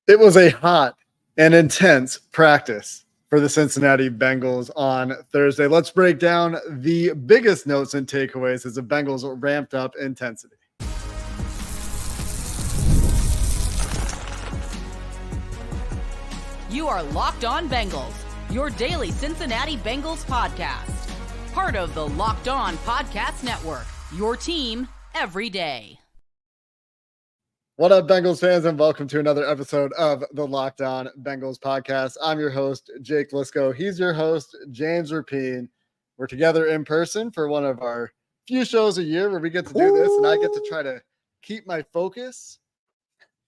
It was a hot and intense practice for the Cincinnati Bengals on Thursday. Let's break down the biggest notes and takeaways as the Bengals ramped up intensity. You are Locked On Bengals, your daily Cincinnati Bengals podcast. Part of the Locked On Podcast Network, your team every day. What up, Bengals fans, and welcome to another episode of the Locked On Bengals podcast. I'm your host, Jake Lisco. He's your host, James Rapine. We're together in person for one of our few shows a year where we get to do this, and I get to try to keep my focus.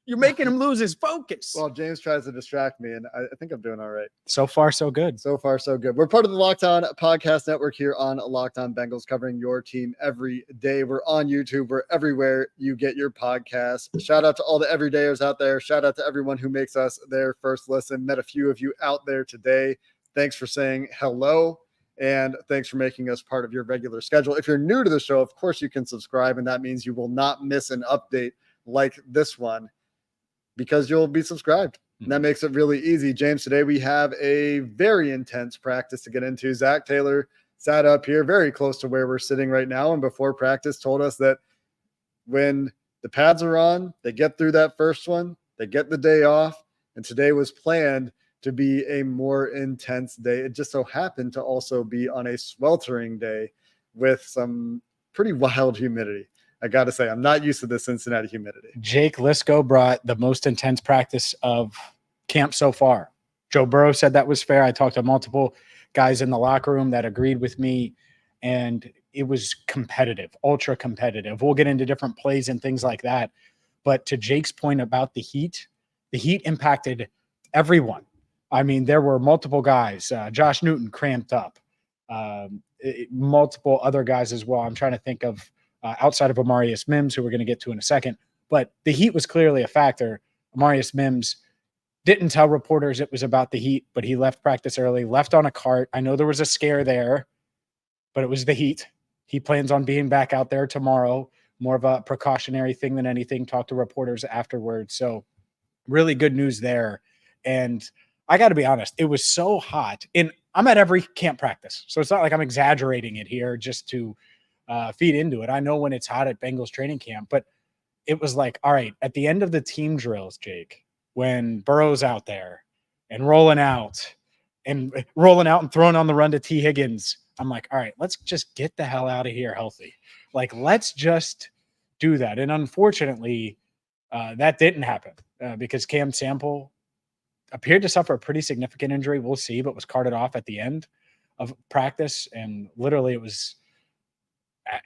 You're making him lose his focus. Well, James tries to distract me, and I think I'm doing all right. So far, so good. So far, so good. We're part of the Locked On Podcast Network here on Locked On Bengals, covering your team every day. We're on YouTube. We're everywhere you get your podcasts. Shout out to all the everydayers out there. Shout out to everyone who makes us their first listen. Met a few of you out there today. Thanks for saying hello, and thanks for making us part of your regular schedule. If you're new to the show, of course, you can subscribe, and that means you will not miss an update like this one, because you'll be subscribed. And that makes it really easy. James, today we have a very intense practice to get into. Zac Taylor sat up here very close to where we're sitting right now, and before practice told us that when the pads are on, they get through that first one, they get the day off, and today was planned to be a more intense day. It just so happened to also be on a sweltering day with some pretty wild humidity. I got to say, I'm not used to the Cincinnati humidity. Jake Lisco brought the most intense practice of camp so far. Joe Burrow said that was fair. I talked to multiple guys in the locker room that agreed with me, and it was competitive, ultra competitive. We'll get into different plays and things like that. But to Jake's point about the heat impacted everyone. I mean, there were multiple guys. Josh Newton cramped up. Multiple other guys as well. I'm trying to think of outside of Amarius Mims, who we're going to get to in a second. But the heat was clearly a factor. Amarius Mims didn't tell reporters it was about the heat, but he left practice early, left on a cart. I know there was a scare there, but it was the heat. He plans on being back out there tomorrow, more of a precautionary thing than anything. Talked to reporters afterwards. So really good news there. And I got to be honest, it was so hot. And I'm at every camp practice, so it's not like I'm exaggerating it here just to feed into it. I know when it's hot at Bengals training camp, but it was like, all right, at the end of the team drills, Jake, when Burrow's out there and rolling out and throwing on the run to T. Higgins, I'm like, all right, let's just get the hell out of here healthy. Like, let's just do that. And unfortunately, that didn't happen because Cam Sample appeared to suffer a pretty significant injury. We'll see, but was carted off at the end of practice. And literally it was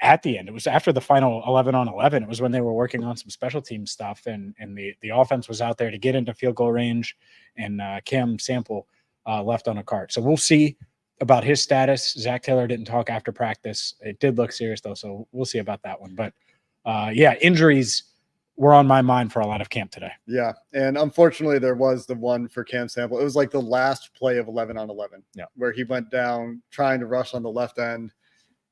at the end. It was after the final 11-on-11. It was when they were working on some special team stuff, and the offense was out there to get into field goal range, and Cam Sample left on a cart. So we'll see about his status. Zac Taylor didn't talk after practice. It did look serious, though, so we'll see about that one. But, yeah, injuries were on my mind for a lot of camp today. Yeah, and unfortunately there was the one for Cam Sample. It was like the last play of 11-on-11, where he went down trying to rush on the left end,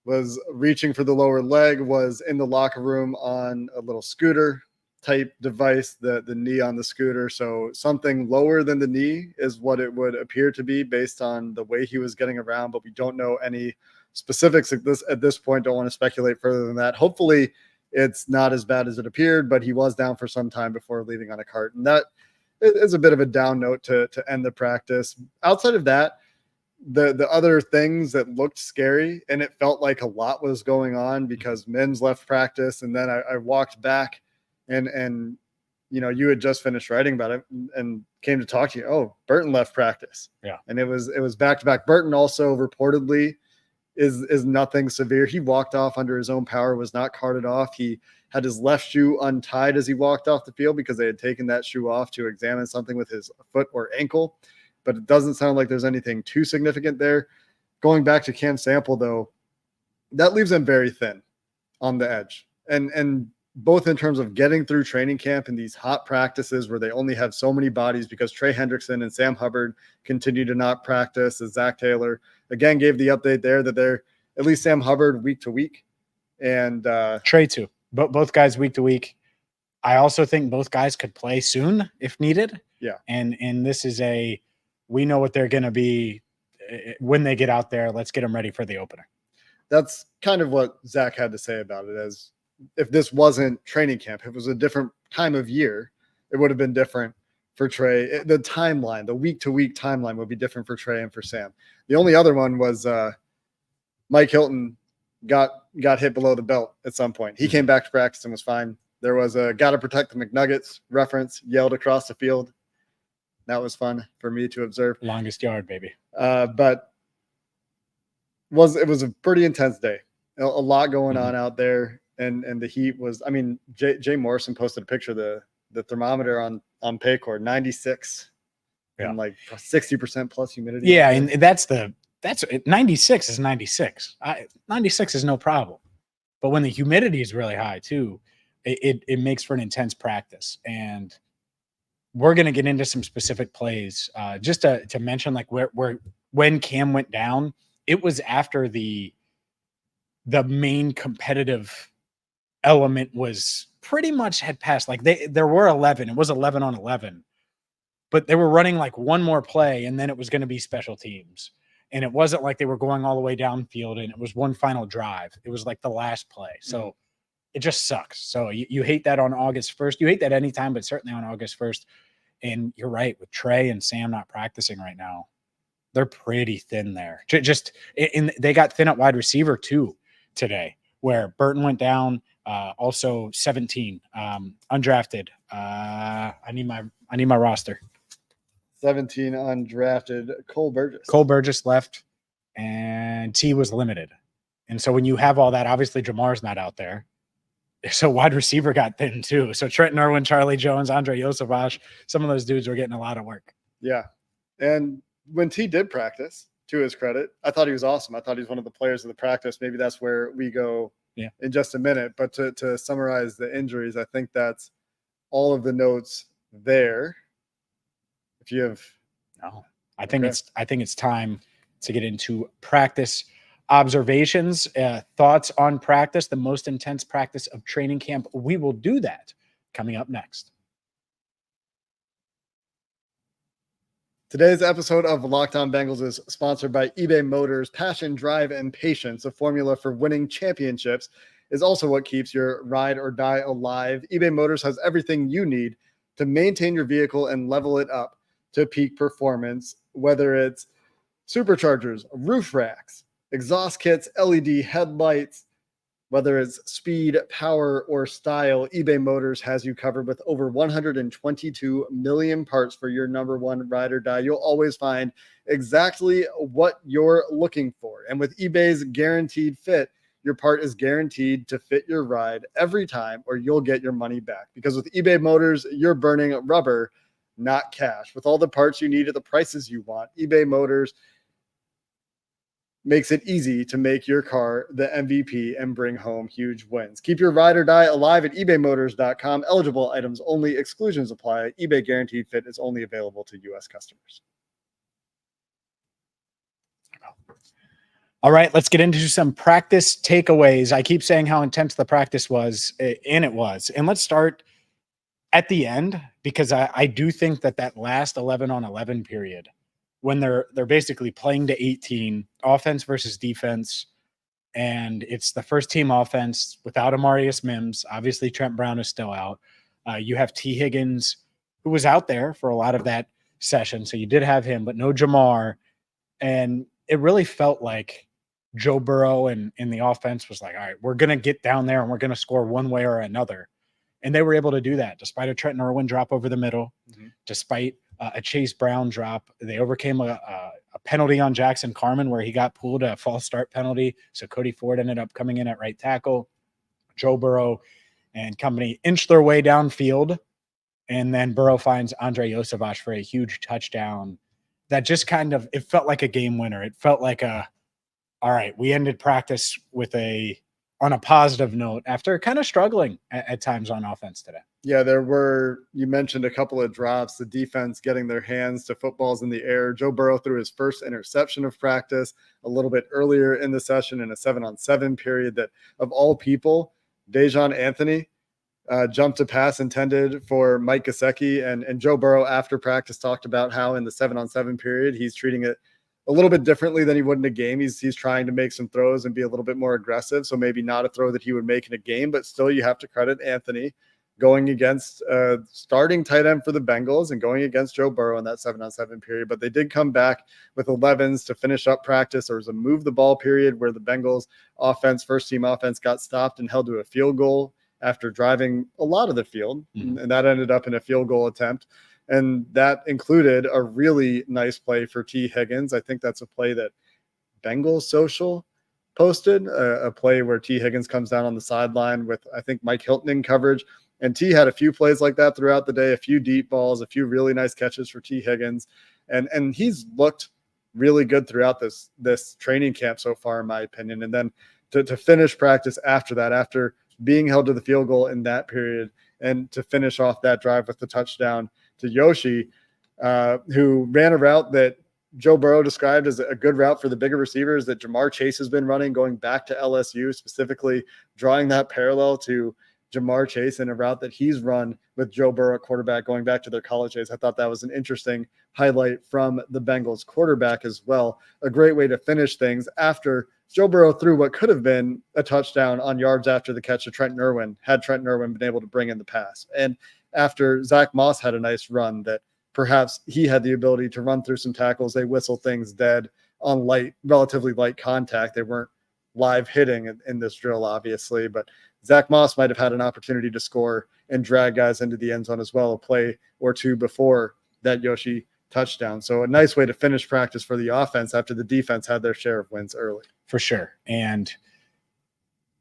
was reaching for the lower leg, was in the locker room on a little scooter type device, the knee on the scooter. So something lower than the knee is what it would appear to be based on the way he was getting around, but we don't know any specifics at this point. Don't want to speculate further than that. Hopefully it's not as bad as it appeared, but he was down for some time before leaving on a cart. And that is a bit of a down note to end the practice. Outside of that, the other things that looked scary, and it felt like a lot was going on because Mims left practice, and then I walked back and you know, you had just finished writing about it and came to talk to you. Oh, Burton left practice. Yeah. And it was back to back. Burton also reportedly is nothing severe. He walked off under his own power, was not carted off. He had his left shoe untied as he walked off the field because they had taken that shoe off to examine something with his foot or ankle. But it doesn't sound like there's anything too significant there. Going back to Cam Sample, though, that leaves them very thin on the edge. And both in terms of getting through training camp and these hot practices where they only have so many bodies because Trey Hendrickson and Sam Hubbard continue to not practice, as Zac Taylor again gave the update there that they're at least Sam Hubbard week to week. And Trey too. Both guys week to week. I also think both guys could play soon if needed. Yeah. And this is we know what they're going to be when they get out there. Let's get them ready for the opener. That's kind of what Zac had to say about it. As if this wasn't training camp, if it was a different time of year, it would have been different for Trey. The timeline, the week-to-week timeline would be different for Trey and for Sam. The only other one was Mike Hilton got hit below the belt at some point. He came back to practice and was fine. There was a "Gotta protect the McNuggets" reference yelled across the field. That was fun for me to observe. Longest yard, baby. But it was a pretty intense day. A lot going on out there, and the heat was. I mean, Jay Morrison posted a picture of the thermometer on Paycor, 96, and like 60% plus humidity. Yeah, and that's 96 is 96. 96 is no problem, but when the humidity is really high too, it makes for an intense practice. And we're going to get into some specific plays. Just to mention, like when Cam went down, it was after the main competitive element was pretty much had passed. Like there were 11. It was 11 on 11, but they were running like one more play, and then it was going to be special teams. And it wasn't like they were going all the way downfield and it was one final drive. It was like the last play. So it just sucks. So you hate that on August 1st. You hate that anytime, but certainly on August 1st. And you're right, with Trey and Sam not practicing right now, they're pretty thin there. They got thin at wide receiver too today, where Burton went down. Also 17 undrafted. I need my roster. 17 undrafted. Cole Burgess left, and T was limited. And so when you have all that, obviously Jamar's not out there. So wide receiver got thin too. So Trenton Irwin, Charlie Jones, Andre Yosavash, some of those dudes were getting a lot of work. Yeah. And when T did practice, to his credit, I thought he was awesome. I thought he was one of the players of the practice. Maybe that's where we go in just a minute. But to summarize the injuries, I think that's all of the notes there. If you have I think it's time to get into practice observations, thoughts on practice, the most intense practice of training camp. We will do that coming up next. Today's episode of Locked On Bengals is sponsored by eBay Motors. Passion, drive, and patience, a formula for winning championships, is also what keeps your ride or die alive. eBay Motors has everything you need to maintain your vehicle and level it up to peak performance, whether it's superchargers, roof racks, exhaust kits, LED headlights, whether it's speed, power, or style. eBay Motors has you covered with over 122 million parts for your number one ride or die. You'll always find exactly what you're looking for. And with eBay's guaranteed fit, your part is guaranteed to fit your ride every time, or you'll get your money back. Because with eBay Motors, you're burning rubber, not cash. With all the parts you need at the prices you want, eBay Motors makes it easy to make your car the MVP and bring home huge wins. Keep your ride or die alive at ebaymotors.com. Eligible items only. Exclusions apply. eBay Guaranteed Fit is only available to U.S. customers. All right, let's get into some practice takeaways. I keep saying how intense the practice was, and it was. And let's start at the end, because I do think that last 11 on 11 period, when they're basically playing to 18, offense versus defense, and it's the first team offense without Amarius Mims. Obviously, Trent Brown is still out. You have T. Higgins, who was out there for a lot of that session, so you did have him, but no Jamar. And it really felt like Joe Burrow and the offense was like, all right, we're going to get down there and we're going to score one way or another. And they were able to do that despite a Trenton Irwin drop over the middle, despite a Chase Brown drop. They overcame a penalty on Jackson Carman where he got pulled, a false start penalty. So Cody Ford ended up coming in at right tackle. Joe Burrow and company inched their way downfield. And then Burrow finds Andre Yosavash for a huge touchdown that just it felt like a game winner. It felt like all right, we ended practice on a positive note after kind of struggling at times on offense today. Yeah, you mentioned a couple of drops, the defense getting their hands to footballs in the air. Joe Burrow threw his first interception of practice a little bit earlier in the session in a 7-on-7 period that, of all people, Dejon Anthony jump to pass intended for Mike Gesicki, and Joe Burrow after practice talked about how in the 7-on-7 period, he's treating it a little bit differently than he would in a game. He's trying to make some throws and be a little bit more aggressive. So maybe not a throw that he would make in a game, but still you have to credit Anthony going against starting tight end for the Bengals and going against Joe Burrow in that 7-on-7 period. But they did come back with 11s to finish up practice. There was a move the ball period where the Bengals offense, first team offense, got stopped and held to a field goal after driving a lot of the field. And that ended up in a field goal attempt. And that included a really nice play for T. Higgins. I think that's a play that Bengals Social posted, a play where T. Higgins comes down on the sideline with, I think, Mike Hilton in coverage. And T had a few plays like that throughout the day, a few deep balls, a few really nice catches for T. Higgins. And he's looked really good throughout this training camp so far, in my opinion. And then to finish practice after that, after being held to the field goal in that period, and to finish off that drive with the touchdown to Yoshi, who ran a route that Joe Burrow described as a good route for the bigger receivers that Jamar Chase has been running going back to LSU, specifically drawing that parallel to Jamar Chase in a route that he's run with Joe Burrow at quarterback going back to their college days. I thought that was an interesting highlight from the Bengals quarterback as well. A great way to finish things after Joe Burrow threw what could have been a touchdown on yards after the catch to Trenton Irwin, had Trenton Irwin been able to bring in the pass. And after Zach Moss had a nice run that perhaps he had the ability to run through some tackles. They whistle things dead on relatively light contact. They weren't live hitting in this drill, obviously, but Zach Moss might have had an opportunity to score and drag guys into the end zone as well, a play or two before that Yoshi touchdown. So a nice way to finish practice for the offense after the defense had their share of wins early. For sure. And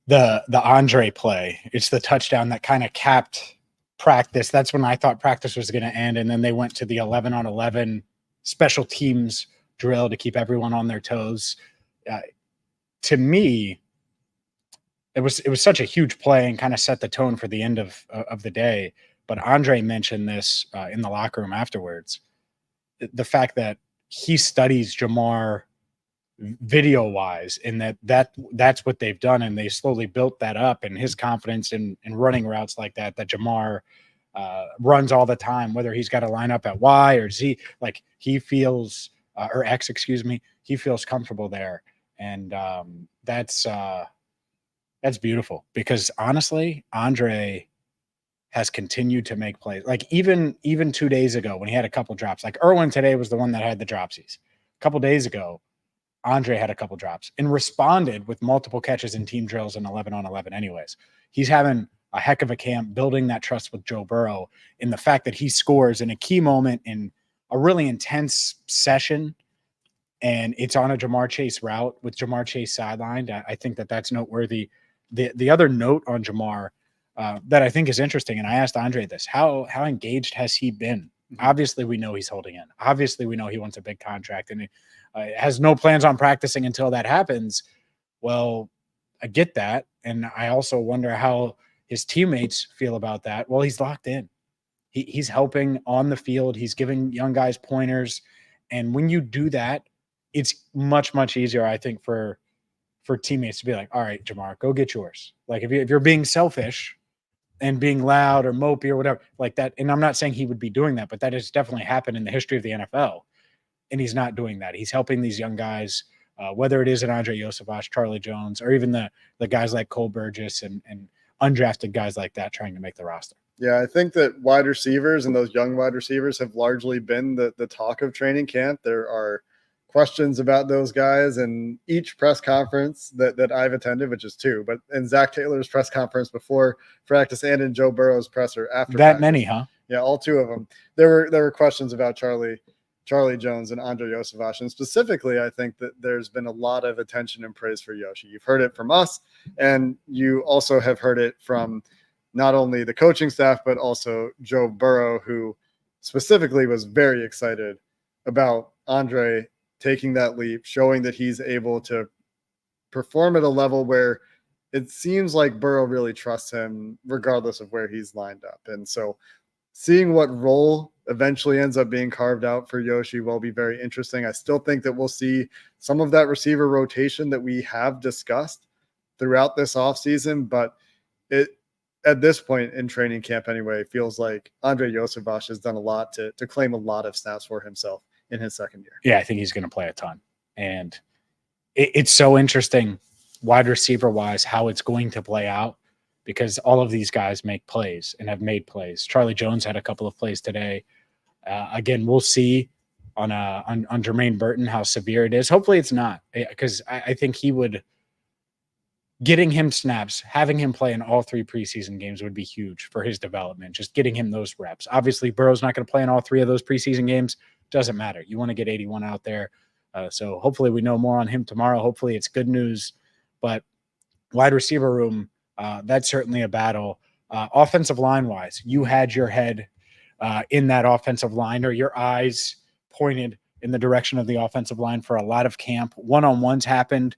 the Andre play, it's the touchdown that kind of capped practice. That's when I thought practice was going to end. And then they went to the 11-on-11 special teams drill to keep everyone on their toes. To me, it was such a huge play and kind of set the tone for the end of the day. But Andre mentioned this in the locker room afterwards. The fact that he studies Jamar video wise, and that's what they've done. And they slowly built that up, and his confidence in running routes like that Jamar runs all the time, whether he's got to line up at Y or Z, like he feels, or X, excuse me, he feels comfortable there. And that's beautiful, because honestly, Andre has continued to make plays. Like even 2 days ago when he had a couple drops, like Irwin today was the one that had the dropsies. A couple days ago, Andre had a couple drops and responded with multiple catches in team drills and 11-on-11 anyways. He's having a heck of a camp, building that trust with Joe Burrow, in the fact that he scores in a key moment in a really intense session, and it's on a Jamar Chase route with Jamar Chase sidelined. I think that's noteworthy. The other note on Jamar that I think is interesting, and I asked Andre this, how engaged has he been? Obviously, we know he's holding in. Obviously, we know he wants a big contract, and he has no plans on practicing until that happens. Well, I get that, and I also wonder how his teammates feel about that. Well, he's locked in. He's helping on the field. He's giving young guys pointers, and when you do that, it's much, much easier, I think, for teammates to be like, all right, Jamar, go get yours. Like if you're being selfish and being loud or mopey or whatever like that. And I'm not saying he would be doing that, but that has definitely happened in the history of the NFL. And he's not doing that. He's helping these young guys, whether it is an Andre Yosevach, Charlie Jones, or even the guys like Cole Burgess and undrafted guys like that trying to make the roster. Yeah, I think that wide receivers and those young wide receivers have largely been the talk of training camp. There are questions about those guys in each press conference that I've attended, which is two, but in Zac Taylor's press conference before practice and in Joe Burrow's presser after that practice. Many, huh? Yeah, all two of them. There were questions about Charlie Jones and Andre Yosevach. And specifically, I think that there's been a lot of attention and praise for Yoshi. You've heard it from us, and you also have heard it from not only the coaching staff, but also Joe Burrow, who specifically was very excited about Andre taking that leap, showing that he's able to perform at a level where it seems like Burrow really trusts him regardless of where he's lined up. And so seeing what role eventually ends up being carved out for Yoshi will be very interesting. I still think that we'll see some of that receiver rotation that we have discussed throughout this offseason, but at this point in training camp anyway, it feels like Andrei Iosivas has done a lot to claim a lot of snaps for himself in his second year. Yeah, I think he's going to play a ton. And it's so interesting wide receiver wise how it's going to play out, because all of these guys make plays and have made plays. Charlie Jones had a couple of plays today. Again, we'll see on Jermaine Burton how severe it is. Hopefully it's not, because I think he would – getting him snaps, having him play in all 3 preseason games would be huge for his development, just getting him those reps. Obviously, Burrow's not going to play in all 3 of those preseason games. Doesn't matter. You want to get 81 out there. So hopefully we know more on him tomorrow. Hopefully it's good news. But wide receiver room, that's certainly a battle. Offensive line-wise, you had your head in that offensive line, or your eyes pointed in the direction of the offensive line for a lot of camp. One-on-ones happened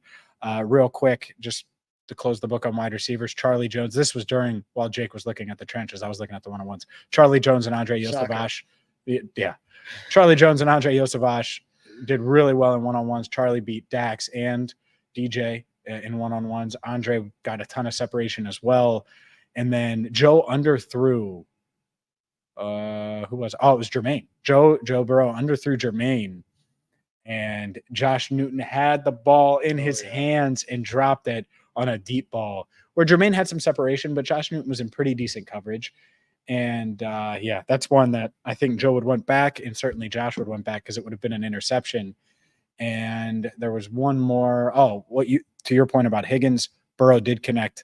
real quick, just to close the book on wide receivers. Charlie Jones, this was while Jake was looking at the trenches. I was looking at the one-on-ones. Charlie Jones and Andrei Iosivas. Yeah. Charlie Jones and Andrei Iosivas did really well in one-on-ones. Charlie beat Dax and DJ in one-on-ones. Andre got a ton of separation as well. And then Joe underthrew who was it was Jermaine. Joe Burrow underthrew Jermaine, and Josh Newton had the ball in his hands and dropped it on a deep ball where Jermaine had some separation, but Josh Newton was in pretty decent coverage. And that's one that I think Joe would want back, and certainly Josh would want back, because it would have been an interception. And there was one more. To your point about Higgins, Burrow did connect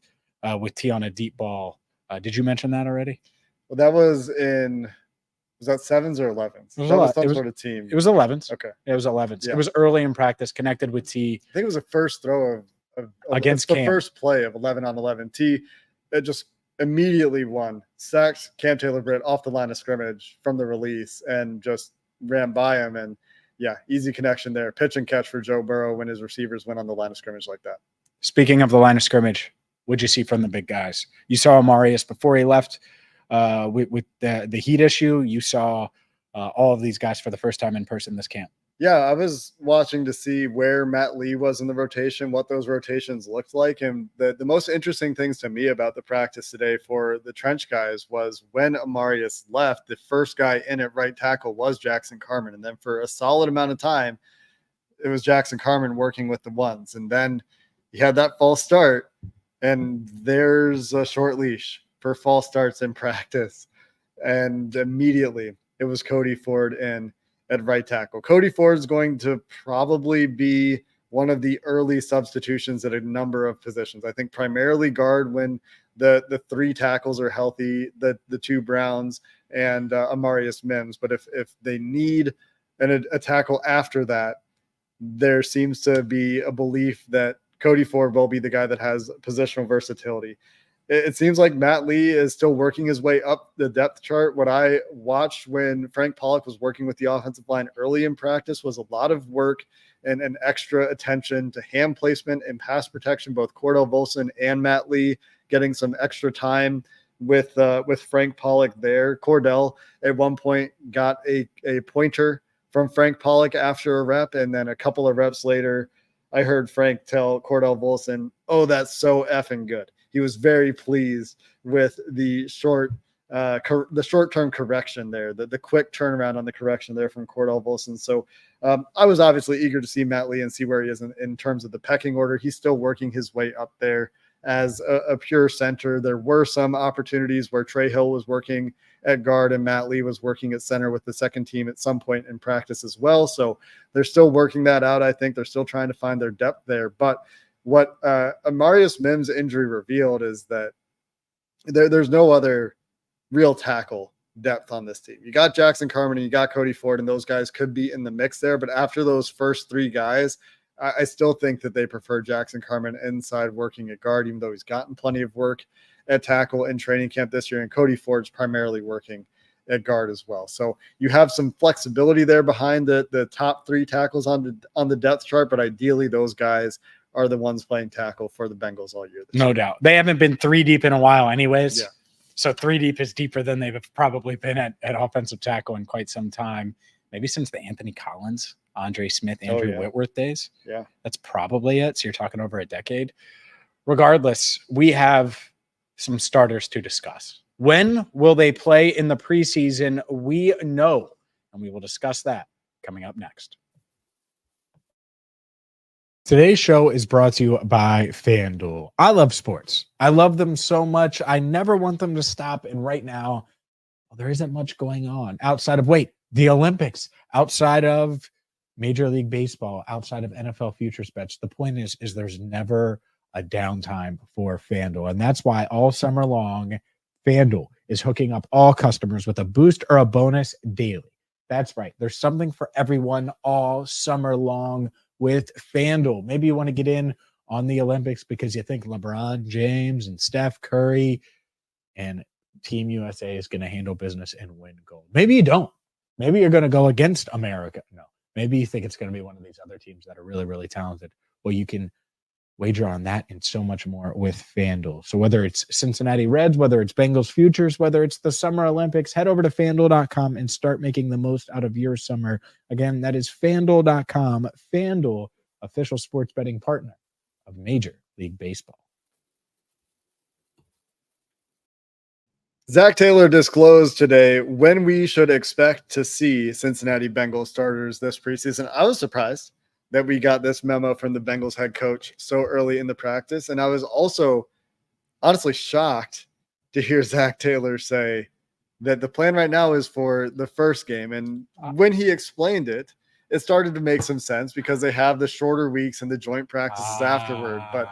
with T on a deep ball. Did you mention that already? Well, that was that 7s or 11s? That was some sort of team. It was 11s. Okay. It was 11s. Yeah. It was early in practice, connected with T. I think it was the first throw of against the Cam. First play of 11-on-11. T, it just immediately won. Sacks Cam Taylor-Britt off the line of scrimmage from the release and just ran by him. And easy connection there. Pitch and catch for Joe Burrow when his receivers went on the line of scrimmage like that. Speaking of the line of scrimmage, what'd you see from the big guys? You saw Amarius before he left with the heat issue. You saw all of these guys for the first time in person this camp. Yeah, I was watching to see where Matt Lee was in the rotation, what those rotations looked like. And the most interesting things to me about the practice today for the trench guys was when Amarius left, the first guy in at right tackle was Jackson Carman. And then for a solid amount of time, it was Jackson Carman working with the ones. And then he had that false start, and there's a short leash for false starts in practice. And immediately it was Cody Ford in at right tackle. Cody Ford is going to probably be one of the early substitutions at a number of positions. I think primarily guard when the 3 tackles are healthy, the 2 Browns and Amarius Mims. But if they need a tackle after that, there seems to be a belief that Cody Ford will be the guy that has positional versatility. It seems like Matt Lee is still working his way up the depth chart. What I watched when Frank Pollock was working with the offensive line early in practice was a lot of work and extra attention to hand placement and pass protection. Both Cordell Volson and Matt Lee getting some extra time with Frank Pollock there. Cordell at one point got a pointer from Frank Pollock after a rep, and then a couple of reps later, I heard Frank tell Cordell Volson, "Oh, that's so effing good." He was very pleased with the short-term correction there, the quick turnaround on the correction there from Cordell Volson. So I was obviously eager to see Matt Lee and see where he is in terms of the pecking order. He's still working his way up there as a pure center. There were some opportunities where Trey Hill was working at guard and Matt Lee was working at center with the second team at some point in practice as well. So they're still working that out. I think they're still trying to find their depth there. But what Amarius Mims' injury revealed is that there's no other real tackle depth on this team. You got Jackson Carman and you got Cody Ford, and those guys could be in the mix there. But after those first 3 guys, I still think that they prefer Jackson Carman inside working at guard, even though he's gotten plenty of work at tackle in training camp this year. And Cody Ford's primarily working at guard as well. So you have some flexibility there behind the top 3 tackles on the depth chart, but ideally those guys are the ones playing tackle for the Bengals all year. No doubt. They haven't been 3 deep in a while anyways. Yeah. So 3 deep is deeper than they've probably been at offensive tackle in quite some time. Maybe since the Anthony Collins, Andre Smith, Andrew Whitworth days. Yeah. That's probably it. So you're talking over a decade. Regardless, we have some starters to discuss. When will they play in the preseason? We know, and we will discuss that coming up next. Today's show is brought to you by FanDuel. I love sports. I love them so much. I never want them to stop. And right now, well, there isn't much going on outside of, the Olympics, outside of Major League Baseball, outside of NFL futures bets. The point is there's never a downtime for FanDuel. And that's why all summer long, FanDuel is hooking up all customers with a boost or a bonus daily. That's right. There's something for everyone all summer long with FanDuel. Maybe you want to get in on the Olympics because you think LeBron James and Steph Curry and Team USA is going to handle business and win gold. Maybe you don't. Maybe you're going to go against America. No. Maybe you think it's going to be one of these other teams that are really, really talented. Well, you can wager on that and so much more with FanDuel. So whether it's Cincinnati Reds, whether it's Bengals futures, whether it's the Summer Olympics, head over to FanDuel.com and start making the most out of your summer. Again, that is FanDuel.com. FanDuel, official sports betting partner of Major League Baseball. Zac Taylor disclosed today when we should expect to see Cincinnati Bengals starters this preseason. I was surprised that we got this memo from the Bengals head coach so early in the practice. And I was also honestly shocked to hear Zac Taylor say that the plan right now is for the first game. And when he explained it, it started to make some sense because they have the shorter weeks and the joint practices afterward. But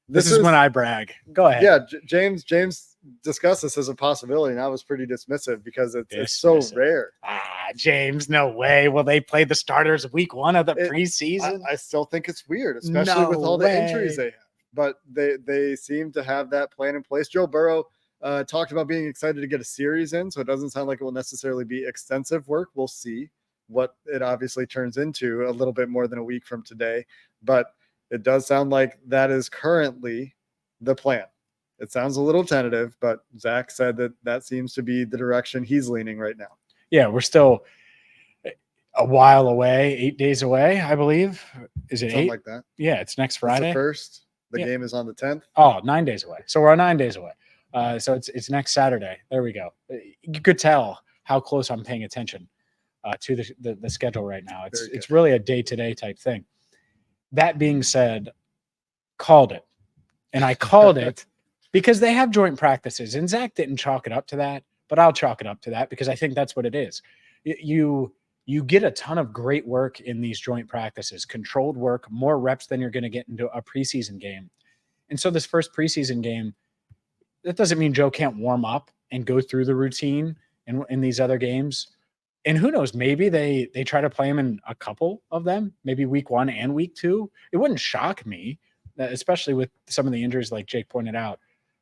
this is when I brag. Go ahead. Yeah, James discussed this as a possibility, and I was pretty dismissive because it's so rare. James, no way. Will they play the starters week one of the preseason? I still think it's weird, especially with all the injuries they have. But they seem to have that plan in place. Joe Burrow talked about being excited to get a series in, so it doesn't sound like it will necessarily be extensive work. We'll see what it obviously turns into a little bit more than a week from today. But it does sound like that is currently the plan. It sounds a little tentative, but Zac said that seems to be the direction he's leaning right now. Yeah, we're still a while away, 8 days away, I believe. Is it Something 8? like that. Yeah, it's next Friday. It's the first. The game is on the 10th. Oh, 9 days away. So we're 9 days away. So it's next Saturday. There we go. You could tell how close I'm paying attention to the schedule right now. It's really a day-to-day type thing. That being said, called it. And I called it because they have joint practices. And Zac didn't chalk it up to that, but I'll chalk it up to that because I think that's what it is. You get a ton of great work in these joint practices, controlled work, more reps than you're going to get into a preseason game. And so this first preseason game, that doesn't mean Joe can't warm up and go through the routine in these other games. And who knows, maybe they try to play him in a couple of them, maybe week 1 and week 2. It wouldn't shock me, especially with some of the injuries like Jake pointed out.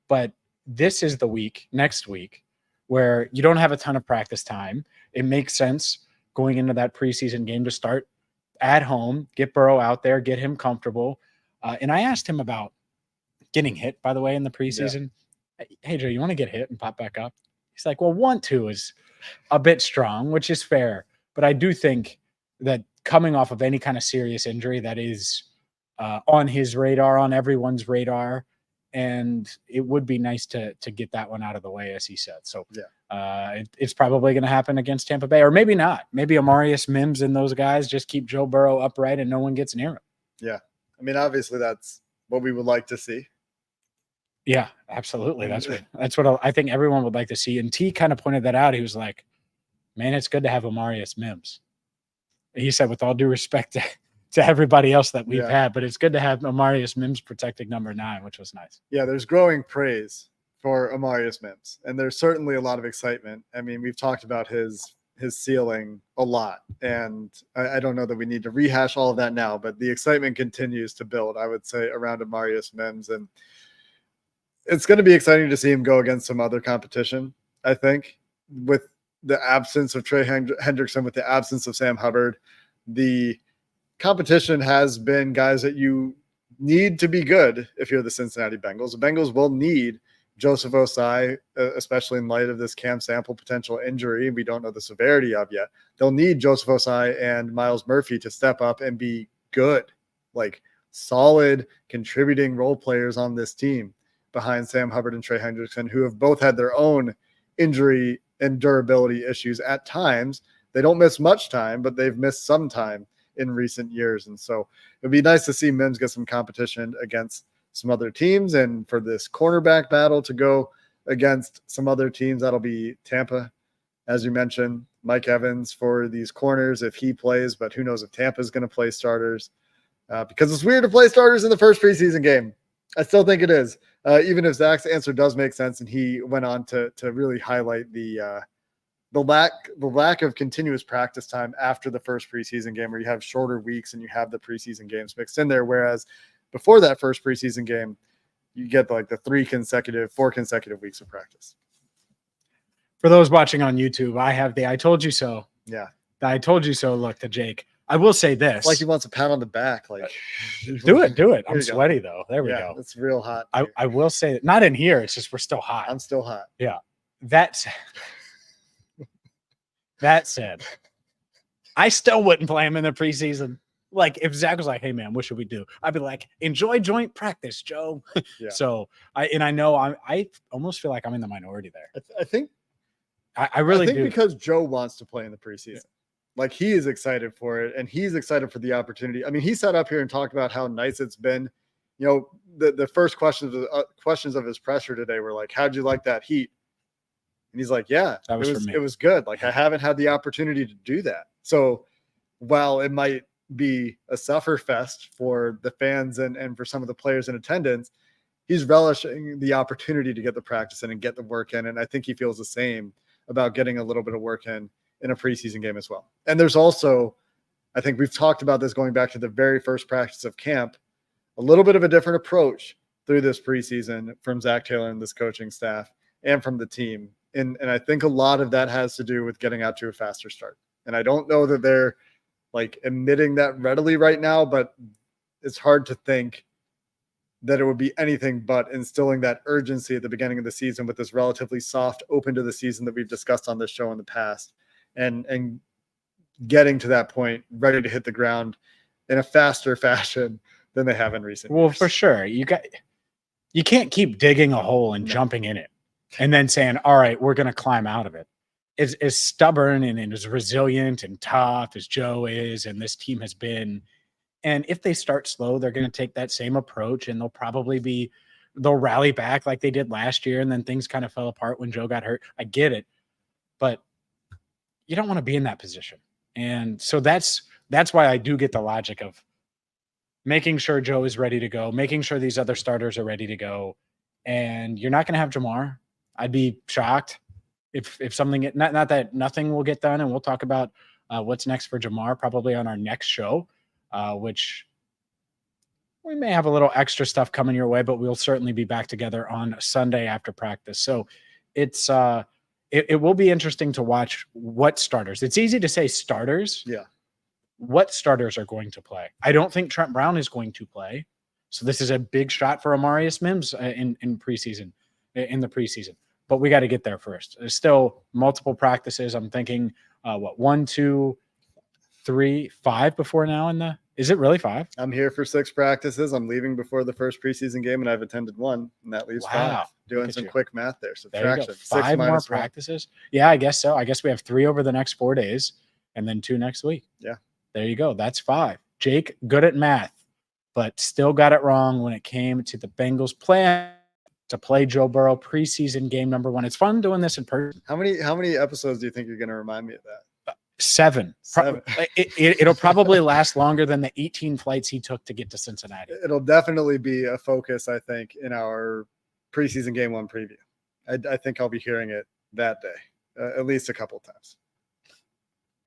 But this is the week, next week, where you don't have a ton of practice time. It makes sense going into that preseason game to start at home, get Burrow out there, get him comfortable. And I asked him about getting hit, by the way, in the preseason. Yeah. Hey, Joe, you want to get hit and pop back up? He's like, well, want to is a bit strong, which is fair. But I do think that coming off of any kind of serious injury that is on his radar, on everyone's radar, and it would be nice to get that one out of the way, as he said. So it's probably going to happen against Tampa Bay, or maybe not. Maybe Amarius Mims and those guys just keep Joe Burrow upright and no one gets near him. Yeah. I mean, obviously that's what we would like to see. Yeah, absolutely. That's what I think everyone would like to see. And T kind of pointed that out. He was like, man, it's good to have Amarius Mims. He said, with all due respect to everybody else that we've had, but it's good to have Amarius Mims protecting number 9, which was nice. Yeah, there's growing praise for Amarius Mims, and there's certainly a lot of excitement. I mean, we've talked about his ceiling a lot, and I don't know that we need to rehash all of that now, but the excitement continues to build, I would say, around Amarius Mims, and it's going to be exciting to see him go against some other competition, I think, with the absence of Trey Hendrickson, with the absence of Sam Hubbard. The competition has been guys that you need to be good if you're the Cincinnati Bengals. The Bengals will need Joseph Osai, especially in light of this Cam Sample potential injury we don't know the severity of yet. They'll need Joseph Osai and Miles Murphy to step up and be good, like solid contributing role players on this team. behind Sam Hubbard and Trey Hendrickson, who have both had their own injury and durability issues at times. They don't miss much time, but they've missed some time in recent years. And so it'd be nice to see Mims get some competition against some other teams, and for this cornerback battle to go against some other teams. That'll be Tampa, as you mentioned, Mike Evans for these corners if he plays, but who knows if Tampa is going to play starters because it's weird to play starters in the first preseason game. I still think it is, even if Zach's answer does make sense, and he went on to really highlight the lack of continuous practice time after the first preseason game, where you have shorter weeks and you have the preseason games mixed in there. Whereas before that first preseason game, you get like the 4 consecutive weeks of practice. For those watching on YouTube, I have the I told you so. Yeah. The I told you so look to Jake. I will say this. It's like he wants a pat on the back. Like, do it. I'm sweaty though. There we go. It's real hot. I will say that, not in here. It's just we're still hot. I'm still hot. Yeah. That said, I still wouldn't play him in the preseason. Like if Zach was like, "Hey man, what should we do?" I'd be like, "Enjoy joint practice, Joe." Yeah. So I know I almost feel like I'm in the minority there. I think I really think because Joe wants to play in the preseason. Yeah. Like he is excited for it, and he's excited for the opportunity. I mean, he sat up here and talked about how nice it's been. You know, the first questions of his presser today were like, "How'd you like that heat?" And he's like, "Yeah, it was good. Like I haven't had the opportunity to do that." So while it might be a suffer fest for the fans and for some of the players in attendance, he's relishing the opportunity to get the practice in and get the work in. And I think he feels the same about getting a little bit of work in a preseason game as well. And there's also, I think we've talked about this going back to the very first practice of camp, a little bit of a different approach through this preseason from Zac Taylor and this coaching staff and from the team. And I think a lot of that has to do with getting out to a faster start. And I don't know that they're like admitting that readily right now, but it's hard to think that it would be anything but instilling that urgency at the beginning of the season with this relatively soft open to the season that we've discussed on this show in the past, and getting to that point ready to hit the ground in a faster fashion than they have in recent years. Well, for sure. You can't keep digging a hole and jumping in it and then saying, all right, we're going to climb out of it. As stubborn and as resilient and tough as Joe is, and this team has been. And if they start slow, they're going to take that same approach, and they'll rally back like they did last year. And then things kind of fell apart when Joe got hurt. I get it, but you don't want to be in that position. And so that's why I do get the logic of making sure Joe is ready to go, making sure these other starters are ready to go. And you're not going to have Jamar. I'd be shocked if something, not that nothing will get done. And we'll talk about what's next for Jamar probably on our next show, which we may have a little extra stuff coming your way, but we'll certainly be back together on Sunday after practice. So it will be interesting to watch what starters. It's easy to say starters. Yeah. What starters are going to play? I don't think Trent Brown is going to play. So this is a big shot for Amarius Mims in the preseason. But we got to get there first. There's still multiple practices. I'm thinking, 1, 2, 3, 5 before now is it really 5? I'm here for 6 practices. I'm leaving before the first preseason game, and I've attended 1, and that leaves 5. Doing some quick math there. Subtraction. 5 more practices? Yeah, I guess so. I guess we have 3 over the next 4 days and then 2 next week. Yeah. There you go. That's 5. Jake, good at math, but still got it wrong when it came to the Bengals plan to play Joe Burrow preseason game number 1. It's fun doing this in person. How many episodes do you think you're going to remind me of that? 7. It'll probably last longer than the 18 flights he took to get to Cincinnati. It'll definitely be a focus, I think, in our preseason game 1 preview. I think I'll be hearing it that day, at least a couple of times.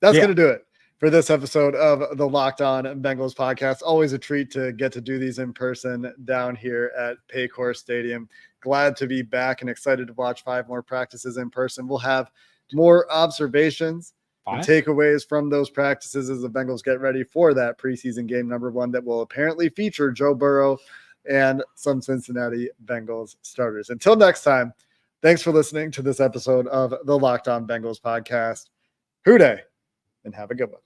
That's going to do it for this episode of the Locked On Bengals podcast. Always a treat to get to do these in person down here at Paycor Stadium. Glad to be back and excited to watch 5 more practices in person. We'll have more observations and takeaways from those practices as the Bengals get ready for that preseason game number 1 that will apparently feature Joe Burrow and some Cincinnati Bengals starters. Until next time, thanks for listening to this episode of the Locked On Bengals podcast. Hoo day, and have a good one.